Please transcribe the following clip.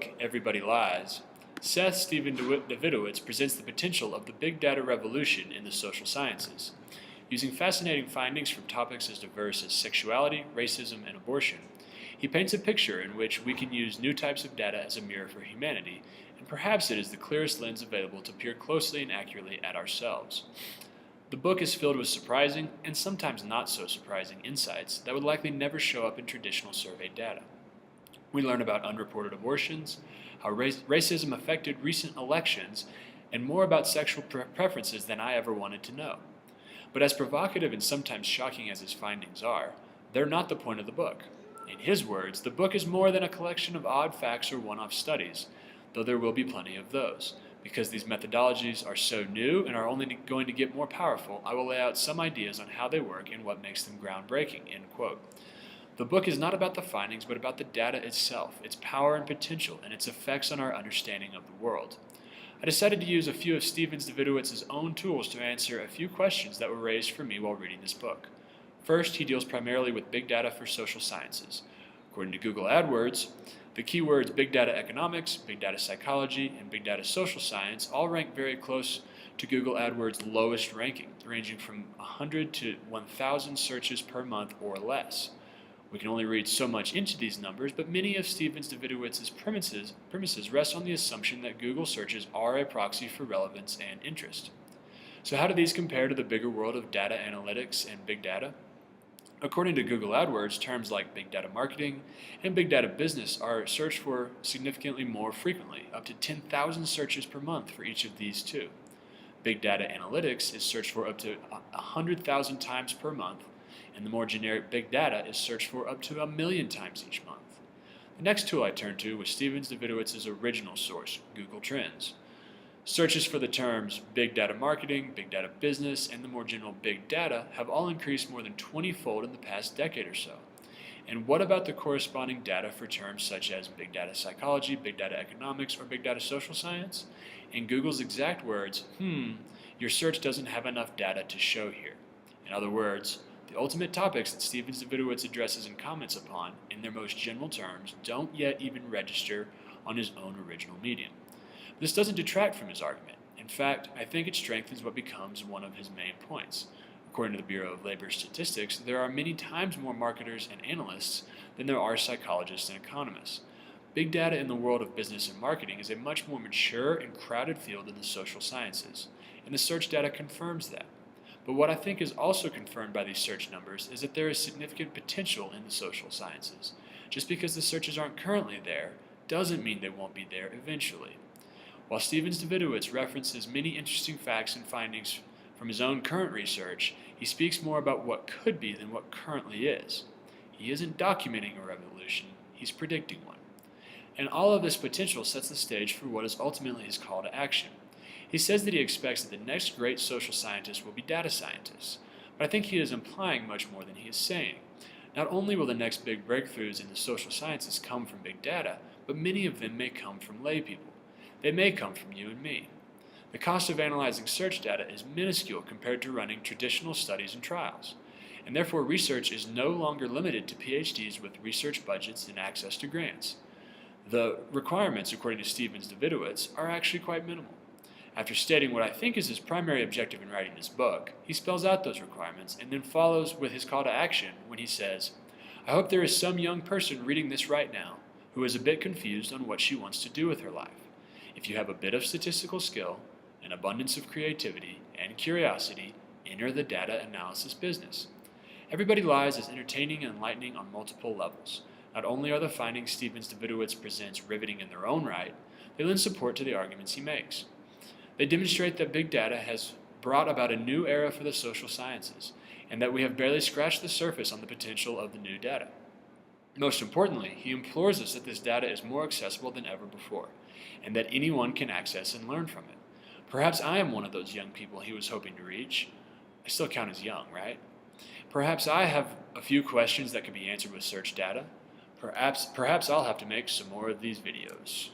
book, Everybody Lies, Seth Stephens-Davidowitz presents the potential of the big data revolution in the social sciences. Using fascinating findings from topics as diverse as sexuality, racism, and abortion, he paints a picture in which we can use new types of data as a mirror for humanity, and perhaps it is the clearest lens available to peer closely and accurately at ourselves. The book is filled with surprising, and sometimes not so surprising, insights that would likely never show up in traditional survey data. We learn about unreported abortions, how racism affected recent elections, and more about sexual preferences than I ever wanted to know. But as provocative and sometimes shocking as his findings are, they're not the point of the book. In his words, the book is more than a collection of odd facts or one-off studies, though there will be plenty of those. Because these methodologies are so new and are only going to get more powerful, I will lay out some ideas on how they work and what makes them groundbreaking, end quote. The book is not about the findings, but about the data itself, its power and potential, and its effects on our understanding of the world. I decided to use a few of Stephens-Davidowitz's own tools to answer a few questions that were raised for me while reading this book. First, he deals primarily with big data for social sciences. According to Google AdWords, the keywords big data economics, big data psychology, and big data social science all rank very close to Google AdWords' lowest ranking, ranging from 100 to 1,000 searches per month or less. We can only read so much into these numbers, but many of Stephens-Davidowitz's premises rest on the assumption that Google searches are a proxy for relevance and interest. So how do these compare to the bigger world of data analytics and big data? According to Google AdWords, terms like big data marketing and big data business are searched for significantly more frequently, up to 10,000 searches per month for each of these two. Big data analytics is searched for up to 100,000 times per month, and the more generic big data is searched for up to 1,000,000 times each month. The next tool I turned to was Stephens-Davidowitz's original source, Google Trends. Searches for the terms big data marketing, big data business, and the more general big data have all increased more than 20-fold in the past decade or so. And what about the corresponding data for terms such as big data psychology, big data economics, or big data social science? In Google's exact words, your search doesn't have enough data to show here. In other words, the ultimate topics that Stephens-Davidowitz addresses and comments upon, in their most general terms, don't yet even register on his own original medium. This doesn't detract from his argument. In fact, I think it strengthens what becomes one of his main points. According to the Bureau of Labor Statistics, there are many times more marketers and analysts than there are psychologists and economists. Big data in the world of business and marketing is a much more mature and crowded field than the social sciences, and the search data confirms that. But what I think is also confirmed by these search numbers is that there is significant potential in the social sciences. Just because the searches aren't currently there doesn't mean they won't be there eventually. While Stephens-Davidowitz references many interesting facts and findings from his own current research, he speaks more about what could be than what currently is. He isn't documenting a revolution, he's predicting one. And all of this potential sets the stage for what is ultimately his call to action. He says that he expects that the next great social scientist will be data scientists, but I think he is implying much more than he is saying. Not only will the next big breakthroughs in the social sciences come from big data, but many of them may come from lay people. They may come from you and me. The cost of analyzing search data is minuscule compared to running traditional studies and trials, and therefore research is no longer limited to PhDs with research budgets and access to grants. The requirements, according to Stephens-Davidowitz, are actually quite minimal. After stating what I think is his primary objective in writing this book, he spells out those requirements and then follows with his call to action when he says, I hope there is some young person reading this right now who is a bit confused on what she wants to do with her life. If you have a bit of statistical skill, an abundance of creativity, and curiosity, enter the data analysis business. Everybody Lies is entertaining and enlightening on multiple levels. Not only are the findings Stephens-Davidowitz presents riveting in their own right, they lend support to the arguments he makes. They demonstrate that big data has brought about a new era for the social sciences, and that we have barely scratched the surface on the potential of the new data. Most importantly, he implores us that this data is more accessible than ever before, and that anyone can access and learn from it. Perhaps I am one of those young people he was hoping to reach. I still count as young, right? Perhaps I have a few questions that can be answered with search data. Perhaps I'll have to make some more of these videos.